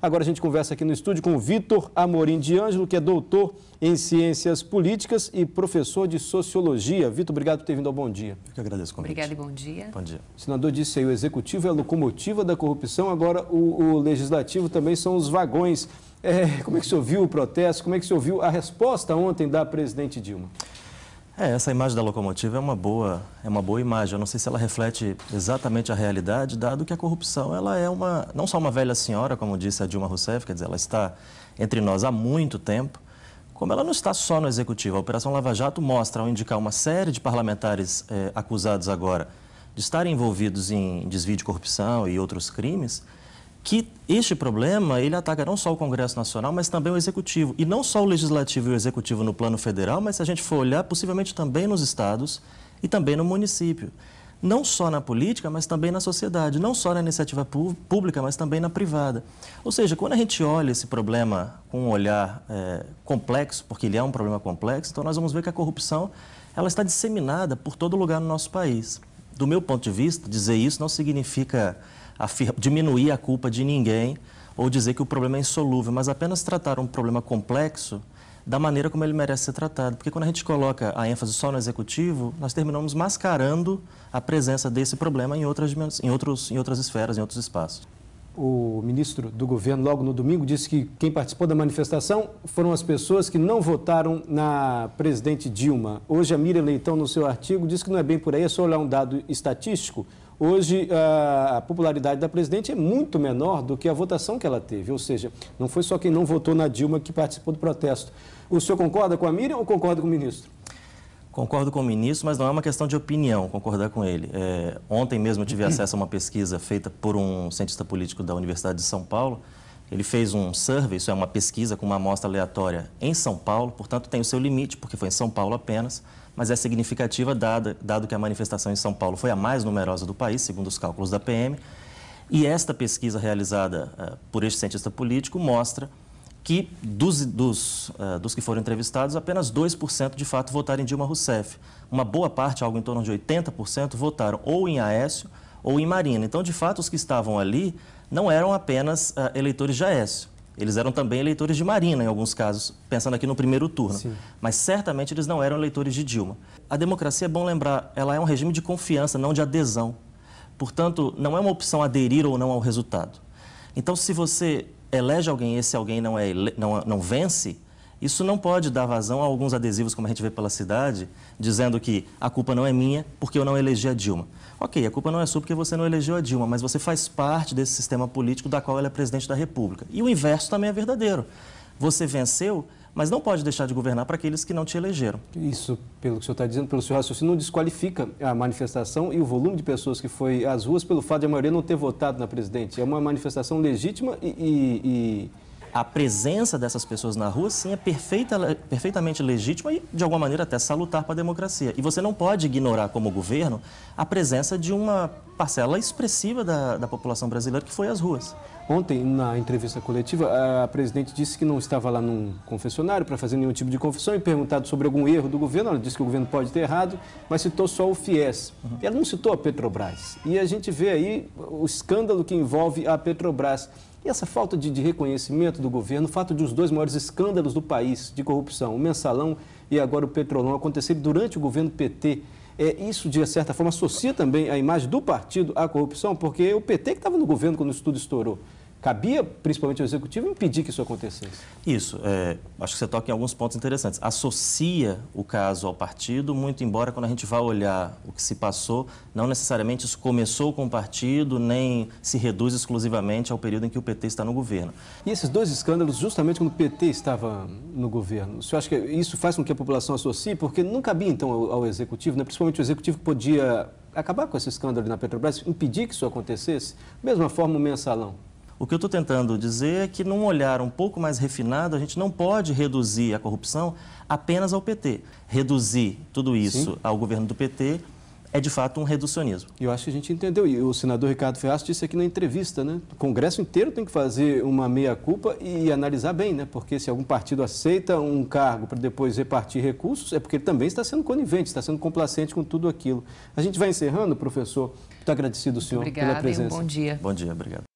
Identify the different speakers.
Speaker 1: Agora a gente conversa aqui no estúdio com o Vitor Amorim de Ângelo, que é doutor em Ciências Políticas e professor de Sociologia. Vitor, obrigado por ter vindo ao Bom Dia.
Speaker 2: Eu que agradeço o convite.
Speaker 3: Obrigada e bom dia.
Speaker 2: Bom dia.
Speaker 1: O senador disse aí, o Executivo é a locomotiva da corrupção, agora o Legislativo também são os vagões. Como é que o senhor viu o protesto? Como é que o senhor viu a resposta ontem da presidente Dilma?
Speaker 2: Essa imagem da locomotiva é uma boa imagem. Eu não sei se ela reflete exatamente a realidade, dado que a corrupção ela é não só uma velha senhora, como disse a Dilma Rousseff, quer dizer, ela está entre nós há muito tempo, como ela não está só no Executivo. A Operação Lava Jato mostra, ao indicar uma série de parlamentares acusados agora de estarem envolvidos em desvio de corrupção e outros crimes, que este problema, ele ataca não só o Congresso Nacional, mas também o Executivo. E não só o Legislativo e o Executivo no plano federal, mas se a gente for olhar, possivelmente também nos estados e também no município. Não só na política, mas também na sociedade. Não só na iniciativa pública, mas também na privada. Ou seja, quando a gente olha esse problema com um olhar complexo, porque ele é um problema complexo, então nós vamos ver que a corrupção ela está disseminada por todo lugar no nosso país. Do meu ponto de vista, dizer isso não significa diminuir a culpa de ninguém ou dizer que o problema é insolúvel, mas apenas tratar um problema complexo da maneira como ele merece ser tratado. Porque quando a gente coloca a ênfase só no Executivo, nós terminamos mascarando a presença desse problema em outras esferas, em outros espaços.
Speaker 1: O ministro do governo, logo no domingo, disse que quem participou da manifestação foram as pessoas que não votaram na presidente Dilma. Hoje, a Miriam Leitão, no seu artigo, diz que não é bem por aí, é só olhar um dado estatístico. Hoje, a popularidade da presidente é muito menor do que a votação que ela teve. Ou seja, não foi só quem não votou na Dilma que participou do protesto. O senhor concorda com a Miriam ou concorda com o ministro?
Speaker 2: Concordo com o ministro, mas não é uma questão de opinião concordar com ele. Ontem mesmo eu tive acesso a uma pesquisa feita por um cientista político da Universidade de São Paulo. Ele fez um survey, isso é uma pesquisa com uma amostra aleatória em São Paulo, portanto tem o seu limite, porque foi em São Paulo apenas, mas é significativa dado que a manifestação em São Paulo foi a mais numerosa do país, segundo os cálculos da PM. E esta pesquisa realizada por este cientista político mostra que dos que foram entrevistados, apenas 2% de fato votaram em Dilma Rousseff. Uma boa parte, algo em torno de 80%, votaram ou em Aécio ou em Marina. Então, de fato, os que estavam ali não eram apenas eleitores de Aécio. Eles eram também eleitores de Marina, em alguns casos, pensando aqui no primeiro turno.
Speaker 1: Sim.
Speaker 2: Mas certamente eles não eram eleitores de Dilma. A democracia, é bom lembrar, ela é um regime de confiança, não de adesão. Portanto, não é uma opção aderir ou não ao resultado. Então, se você elege alguém e esse alguém não vence, isso não pode dar vazão a alguns adesivos, como a gente vê pela cidade, dizendo que a culpa não é minha porque eu não elegi a Dilma. Ok, a culpa não é sua porque você não elegeu a Dilma, mas você faz parte desse sistema político da qual ela é presidente da República. E o inverso também é verdadeiro. Você venceu, mas não pode deixar de governar para aqueles que não te elegeram.
Speaker 1: Isso, pelo que o senhor está dizendo, pelo seu raciocínio, não desqualifica a manifestação e o volume de pessoas que foi às ruas pelo fato de a maioria não ter votado na presidente. É uma manifestação legítima
Speaker 2: A presença dessas pessoas na rua, sim, é perfeitamente legítima e, de alguma maneira, até salutar para a democracia. E você não pode ignorar, como governo, a presença de uma parcela expressiva da população brasileira que foi às ruas.
Speaker 1: Ontem, na entrevista coletiva, a presidente disse que não estava lá num confessionário para fazer nenhum tipo de confissão e perguntado sobre algum erro do governo. Ela disse que o governo pode ter errado, mas citou só o FIES. Ela não citou a Petrobras. E a gente vê aí o escândalo que envolve a Petrobras. E essa falta de reconhecimento do governo, o fato de os dois maiores escândalos do país de corrupção, o Mensalão e agora o Petrolão, acontecerem durante o governo PT, isso, de certa forma, associa também a imagem do partido à corrupção, porque o PT que estava no governo quando isso tudo estourou. Cabia, principalmente ao Executivo, impedir que isso acontecesse.
Speaker 2: Isso. Acho que você toca em alguns pontos interessantes. Associa o caso ao partido, muito embora quando a gente vai olhar o que se passou, não necessariamente isso começou com o partido, nem se reduz exclusivamente ao período em que o PT está no governo.
Speaker 1: E esses dois escândalos, justamente quando o PT estava no governo, o senhor acha que isso faz com que a população associe? Porque não cabia, então, ao Executivo, né? Principalmente o Executivo que podia acabar com esse escândalo na Petrobras, impedir que isso acontecesse? Da mesma forma, o Mensalão.
Speaker 2: O que eu estou tentando dizer é que, num olhar um pouco mais refinado, a gente não pode reduzir a corrupção apenas ao PT. Reduzir tudo isso ao governo do PT é, de fato, um reducionismo.
Speaker 1: Eu acho que a gente entendeu. E o senador Ricardo Ferraz disse aqui na entrevista, né? O Congresso inteiro tem que fazer uma meia-culpa e analisar bem, né? Porque se algum partido aceita um cargo para depois repartir recursos, é porque ele também está sendo conivente, está sendo complacente com tudo aquilo. A gente vai encerrando, professor. Muito agradecido, senhor, pela presença.
Speaker 3: Obrigada e um bom dia.
Speaker 2: Bom dia, obrigado.